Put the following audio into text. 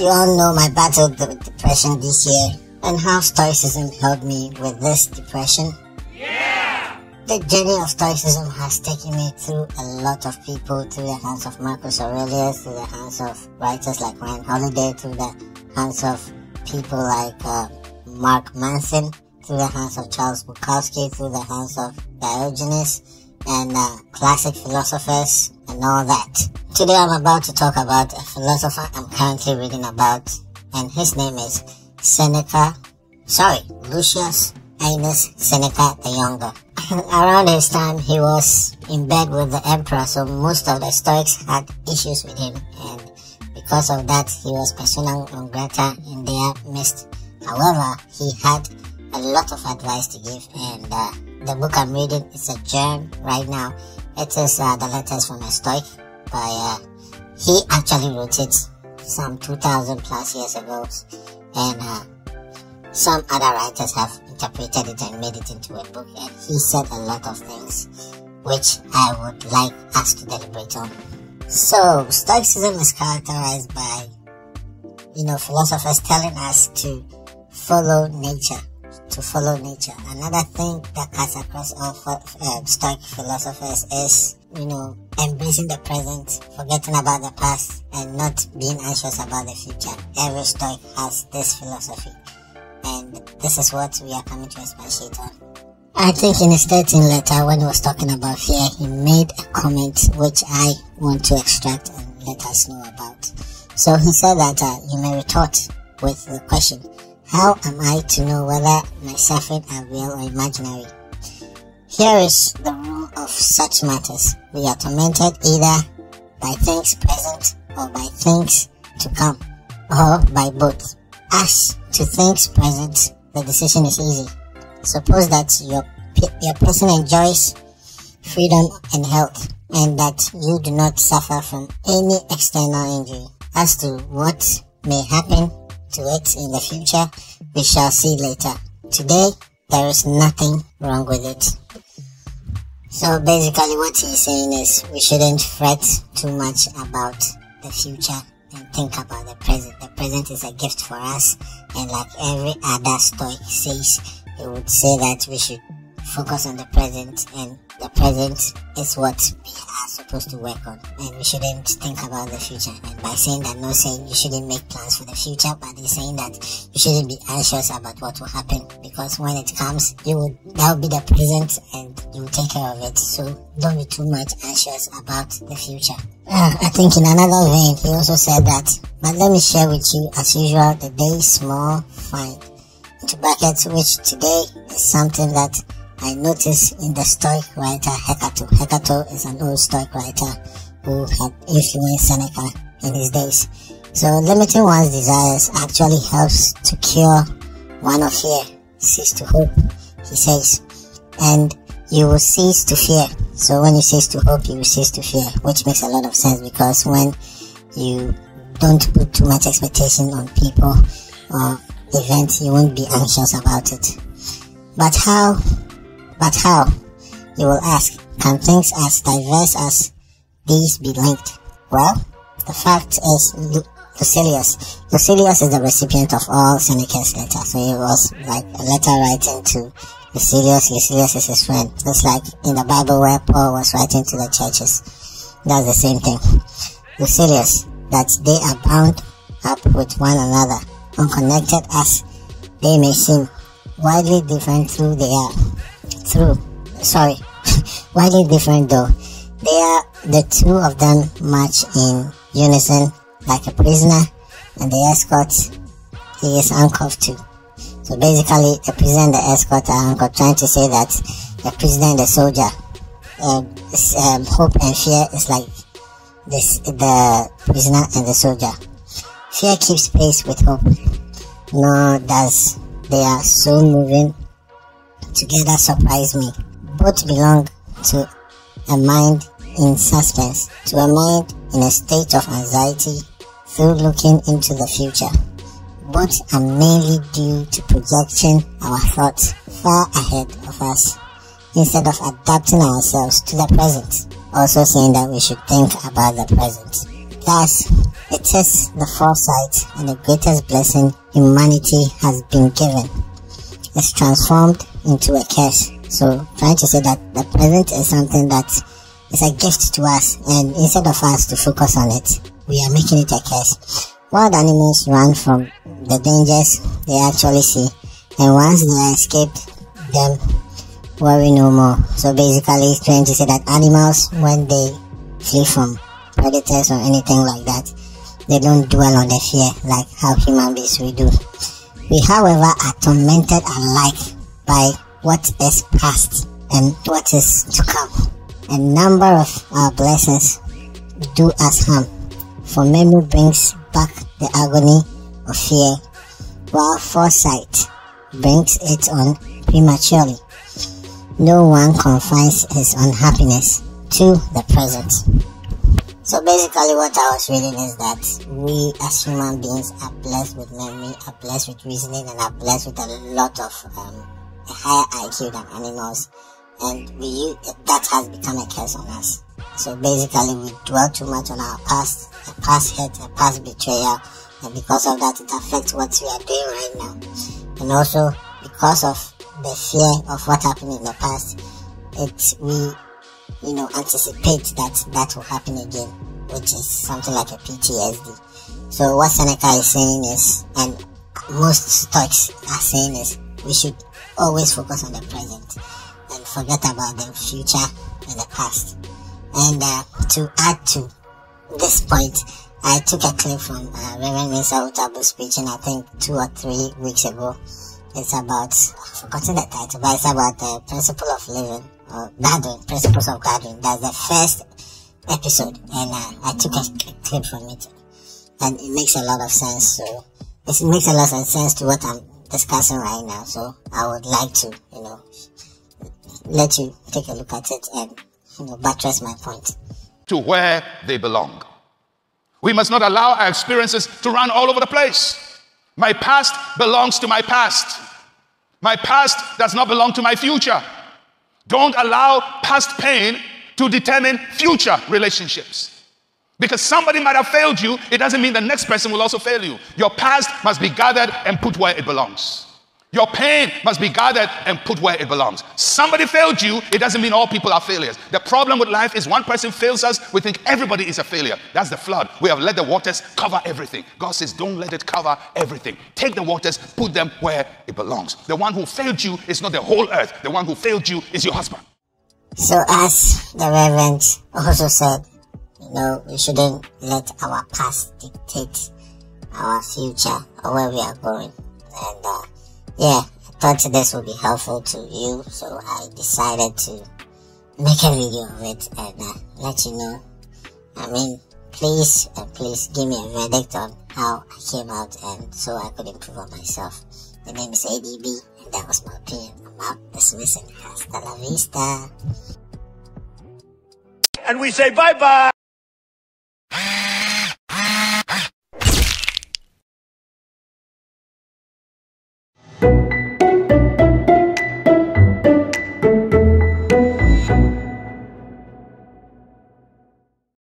You all know my battle with depression this year and how Stoicism helped me with this depression. Yeah! The journey of Stoicism has taken me through a lot of people, through the hands of Marcus Aurelius, through the hands of writers like Ryan Holiday, through the hands of people like Mark Manson, through the hands of Charles Bukowski, through the hands of Diogenes, and classic philosophers and all that. Today I'm about to talk about a philosopher I'm currently reading about, and his name is Lucius Aeneas Seneca the Younger. Around this time he was in bed with the emperor, so most of the Stoics had issues with him, and because of that he was persona non grata in their midst. However, he had a lot of advice to give, and the book I'm reading is a gem right now. It is the Letters from a Stoic by he actually wrote it some 2000 plus years ago, and some other writers have interpreted it and made it into a book, and he said a lot of things which I would like us to deliberate on. So Stoicism is characterized by philosophers telling us to follow nature. Another thing that cuts across all Stoic philosophers is embracing the present, forgetting about the past, and not being anxious about the future. Every Stoic has this philosophy, and this is what we are coming to expatiate on. I think in his 13th letter, when he was talking about fear, he made a comment which I want to extract and let us know about. So he said that you may retort with the question, how am I to know whether my suffering are real or imaginary? Here is the rule of such matters. We are tormented either by things present or by things to come, or by both. As to things present, the decision is easy. Suppose that your person enjoys freedom and health, and that you do not suffer from any external injury. As to what may happen to it in the future, we shall see later. Today, there is nothing wrong with it. So basically what he's saying is we shouldn't fret too much about the future and think about the present. The present is a gift for us, and like every other Stoic says, he would say that we should focus on the present, and the present is what we are supposed to work on, and we shouldn't think about the future. And by saying that, not saying you shouldn't make plans for the future, but he's saying that you shouldn't be anxious about what will happen, because when it comes, that will be the present and you will take care of it. So don't be too much anxious about the future. I think in another vein, he also said that, but let me share with you as usual the day small, fine. Into brackets, which today is something that I noticed in the Stoic writer Hecato. Hecato is an old Stoic writer who had influenced Seneca in his days. So limiting one's desires actually helps to cure one of fear. Cease to hope, he says, and you will cease to fear. So when you cease to hope, you will cease to fear, which makes a lot of sense, because when you don't put too much expectation on people or events, you won't be anxious about it. But how? You will ask, can things as diverse as these be linked? Well, the fact is Lucilius is the recipient of all Seneca's letters, so it was like a letter writing to Lucilius. Lucilius is his friend, just like in the Bible where Paul was writing to the churches. That's the same thing. Lucilius, that they are bound up with one another, unconnected as they may seem, widely different widely different though they are. The two of them march in unison like a prisoner and the escort he is anchored to. So basically the prisoner and the escort are anchored, trying to say that the prisoner and the soldier, hope and fear is like this, the prisoner and the soldier. Fear keeps pace with hope, nor does they are so moving together surprise me. Both belong to a mind in suspense, to a mind in a state of anxiety through looking into the future. Both are mainly due to projecting our thoughts far ahead of us, instead of adapting ourselves to the present. Also saying that we should think about the present. Thus, it is the foresight and the greatest blessing humanity has been given. It's transformed into a curse. So, trying to say that the present is something that is a gift to us, and instead of us to focus on it, we are making it a curse. Wild animals run from the dangers they actually see, and once they escape them, worry no more. So basically, it's trying to say that animals, when they flee from predators or anything like that, they don't dwell on the fear like how human beings we do. We, however, are tormented alike by what is past and what is to come. A number of our blessings do us harm, for memory brings back the agony of fear, while foresight brings it on prematurely. No one confines his unhappiness to the present. So basically what I was reading is that we as human beings are blessed with memory, are blessed with reasoning, and are blessed with a lot of a higher IQ than animals, and that has become a curse on us. So basically we dwell too much on our past, a past hurt, a past betrayal, and because of that it affects what we are doing right now. And also because of the fear of what happened in the past, we anticipate that will happen again, which is something like a PTSD. So what Seneca is saying is, and most Stoics are saying, is we should always focus on the present and forget about the future and the past. And to add to this point, I took a clip from Reverend Mensa Otabil speaking, I think 2 or 3 weeks ago. It's about, I've forgotten the title, but it's about the principle of living, or gathering, principles of gathering. That's the first episode, and I took a clip from it, and it makes a lot of sense. So it makes a lot of sense to what I'm discussing right now. So I would like to, let you take a look at it and, buttress my point. To where they belong. We must not allow our experiences to run all over the place. My past belongs to my past. My past does not belong to my future. Don't allow past pain to determine future relationships. Because somebody might have failed you, it doesn't mean the next person will also fail you. Your past must be gathered and put where it belongs. Your pain must be gathered and put where it belongs. Somebody failed you, it doesn't mean all people are failures. The problem with life is one person fails us, we think everybody is a failure. That's the flood. We have let the waters cover everything. God says, don't let it cover everything. Take the waters, put them where it belongs. The one who failed you is not the whole earth. The one who failed you is your husband. So as the Reverend also said, we shouldn't let our past dictate our future or where we are going. And I thought this would be helpful to you, so I decided to make a video of it and let you know. Please give me a verdict on how I came out, and so I could improve on myself. The name is ADB, and that was my opinion. I'm out, dismissing. Hasta la vista. And we say bye-bye.